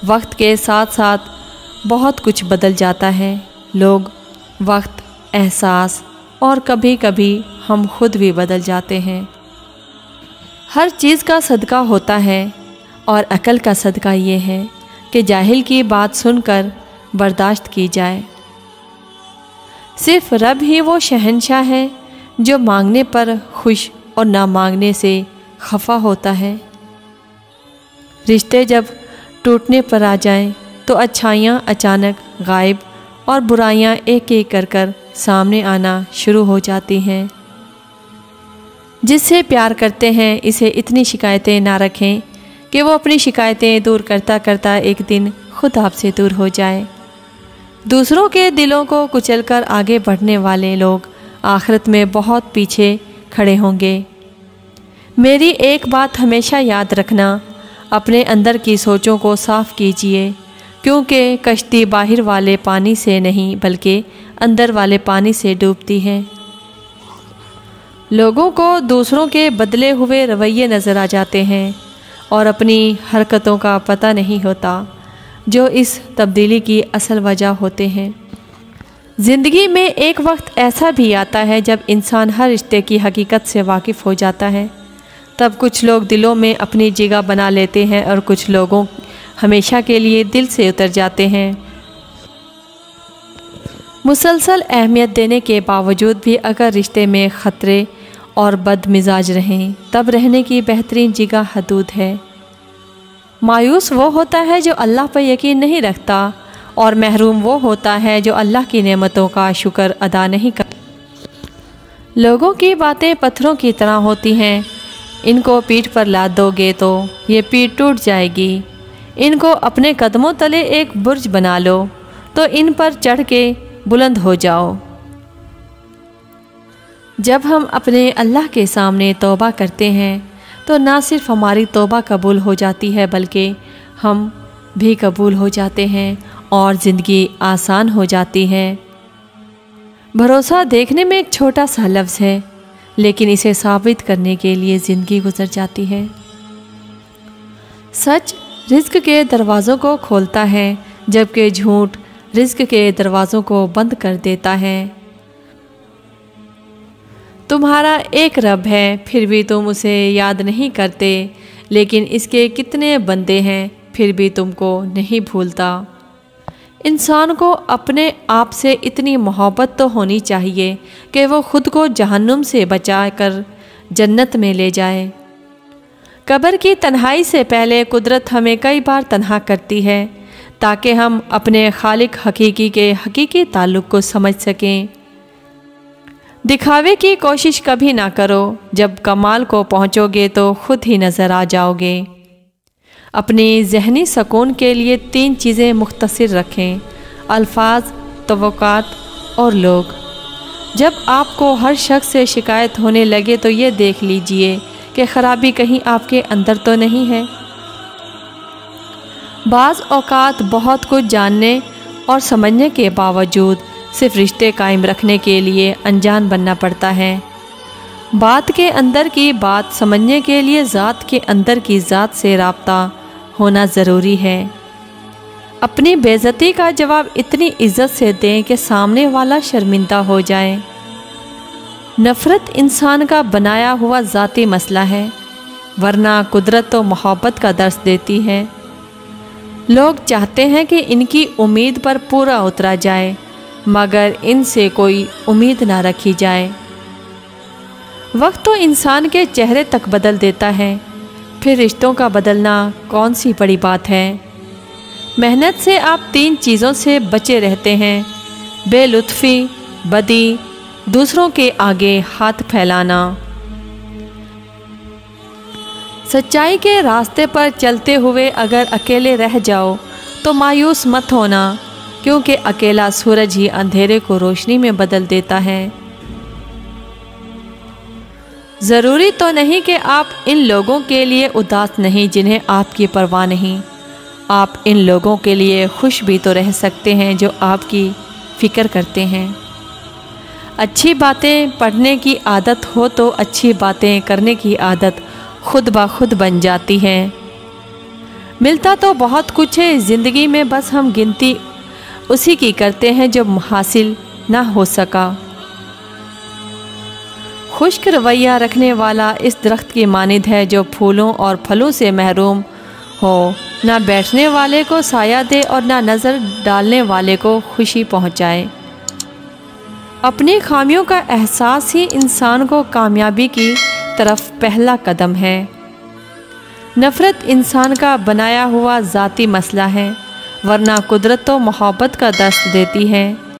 وقت کے ساتھ ساتھ بہت کچھ بدل جاتا ہے۔ لوگ، وقت، احساس اور کبھی کبھی ہم خود بھی بدل جاتے ہیں۔ ہر چیز کا صدقہ ہوتا ہے اور عقل کا صدقہ یہ ہے کہ جاہل کی بات سن کر برداشت کی جائے۔ صرف رب ہی وہ شہنشاہ ہے جو مانگنے پر خوش اور نہ مانگنے سے خفا ہوتا ہے۔ رشتے جب ٹوٹنے پر آ جائیں تو اچھائیاں اچانک غائب اور برائیاں ایک ایک کر سامنے آنا شروع ہو جاتی ہیں۔ جس سے پیار کرتے ہیں اسے اتنی شکایتیں نہ رکھیں کہ وہ اپنی شکایتیں دور کرتا کرتا ایک دن خود آپ سے دور ہو جائے۔ دوسروں کے دلوں کو کچل کر آگے بڑھنے والے لوگ آخرت میں بہت پیچھے کھڑے ہوں گے۔ میری ایک بات ہمیشہ یاد رکھنا، اپنے اندر کی سوچوں کو صاف کیجیے، کیونکہ کشتی باہر والے پانی سے نہیں بلکہ اندر والے پانی سے ڈوبتی ہے۔ لوگوں کو دوسروں کے بدلے ہوئے رویے نظر آ جاتے ہیں اور اپنی حرکتوں کا پتہ نہیں ہوتا جو اس تبدیلی کی اصل وجہ ہوتے ہیں۔ زندگی میں ایک وقت ایسا بھی آتا ہے جب انسان ہر رشتے کی حقیقت سے واقف ہو جاتا ہے۔ تب کچھ لوگ دلوں میں اپنی جگہ بنا لیتے ہیں اور کچھ لوگوں ہمیشہ کے لیے دل سے اتر جاتے ہیں۔ مسلسل اہمیت دینے کے باوجود بھی اگر رشتے میں خطرے اور بد مزاج رہیں تب رہنے کی بہترین جگہ حدود ہے۔ مایوس وہ ہوتا ہے جو اللہ پر یقین نہیں رکھتا اور محروم وہ ہوتا ہے جو اللہ کی نعمتوں کا شکر ادا نہیں کرتا۔ لوگوں کی باتیں پتھروں کی طرح ہوتی ہیں، ان کو پیٹھ پر لاد دو گے تو یہ پیٹھ ٹوٹ جائے گی۔ ان کو اپنے قدموں تلے ایک برج بنا لو تو ان پر چڑھ کے بلند ہو جاؤ۔ جب ہم اپنے اللہ کے سامنے توبہ کرتے ہیں تو نہ صرف ہماری توبہ قبول ہو جاتی ہے بلکہ ہم بھی قبول ہو جاتے ہیں اور زندگی آسان ہو جاتی ہے۔ بھروسہ دیکھنے میں ایک چھوٹا سا لفظ ہے لیکن اسے ثابت کرنے کے لیے زندگی گزر جاتی ہے۔ سچ رزق کے دروازوں کو کھولتا ہے جبکہ جھوٹ رزق کے دروازوں کو بند کر دیتا ہے۔ تمہارا ایک رب ہے پھر بھی تم اسے یاد نہیں کرتے، لیکن اس کے کتنے بندے ہیں پھر بھی تم کو نہیں بھولتا۔ انسان کو اپنے آپ سے اتنی محبت تو ہونی چاہیے کہ وہ خود کو جہنم سے بچا کر جنت میں لے جائے۔ قبر کی تنہائی سے پہلے قدرت ہمیں کئی بار تنہا کرتی ہے تاکہ ہم اپنے خالق حقیقی کے حقیقی تعلق کو سمجھ سکیں۔ دکھاوے کی کوشش کبھی نہ کرو، جب کمال کو پہنچو گے تو خود ہی نظر آ جاؤ گے۔ اپنی ذہنی سکون کے لیے 3 چیزیں مختصر رکھیں: الفاظ، توقعات اور لوگ۔ جب آپ کو ہر شخص سے شکایت ہونے لگے تو یہ دیکھ لیجئے کہ خرابی کہیں آپ کے اندر تو نہیں ہے۔ بعض اوقات بہت کچھ جاننے اور سمجھنے کے باوجود صرف رشتے قائم رکھنے کے لیے انجان بننا پڑتا ہے۔ بات کے اندر کی بات سمجھنے کے لیے ذات کے اندر کی ذات سے رابطہ ہونا ضروری ہے۔ اپنی بے عزتی کا جواب اتنی عزت سے دیں کہ سامنے والا شرمندہ ہو جائے۔ نفرت انسان کا بنایا ہوا ذاتی مسئلہ ہے، ورنہ قدرت تو محبت کا درس دیتی ہے۔ لوگ چاہتے ہیں کہ ان کی امید پر پورا اترا جائے مگر ان سے کوئی امید نہ رکھی جائے۔ وقت تو انسان کے چہرے تک بدل دیتا ہے، پھر رشتوں کا بدلنا کون سی بڑی بات ہے۔ محنت سے آپ 3 چیزوں سے بچے رہتے ہیں: بے لطفی، بدی، دوسروں کے آگے ہاتھ پھیلانا۔ سچائی کے راستے پر چلتے ہوئے اگر اکیلے رہ جاؤ تو مایوس مت ہونا، کیونکہ اکیلا سورج ہی اندھیرے کو روشنی میں بدل دیتا ہے۔ ضروری تو نہیں کہ آپ ان لوگوں کے لیے اداس نہیں جنہیں آپ کی پرواہ نہیں، آپ ان لوگوں کے لیے خوش بھی تو رہ سکتے ہیں جو آپ کی فکر کرتے ہیں۔ اچھی باتیں پڑھنے کی عادت ہو تو اچھی باتیں کرنے کی عادت خود بخود بن جاتی ہے۔ ملتا تو بہت کچھ ہے زندگی میں، بس ہم گنتی اسی کی کرتے ہیں جو حاصل نہ ہو سکا۔ خشک رویہ رکھنے والا اس درخت کی مانند ہے جو پھولوں اور پھلوں سے محروم ہو، نہ بیٹھنے والے کو سایہ دے اور نہ نظر ڈالنے والے کو خوشی پہنچائے۔ اپنی خامیوں کا احساس ہی انسان کو کامیابی کی طرف پہلا قدم ہے۔ نفرت انسان کا بنایا ہوا ذاتی مسئلہ ہے، ورنہ قدرت تو محبت کا درس دیتی ہے۔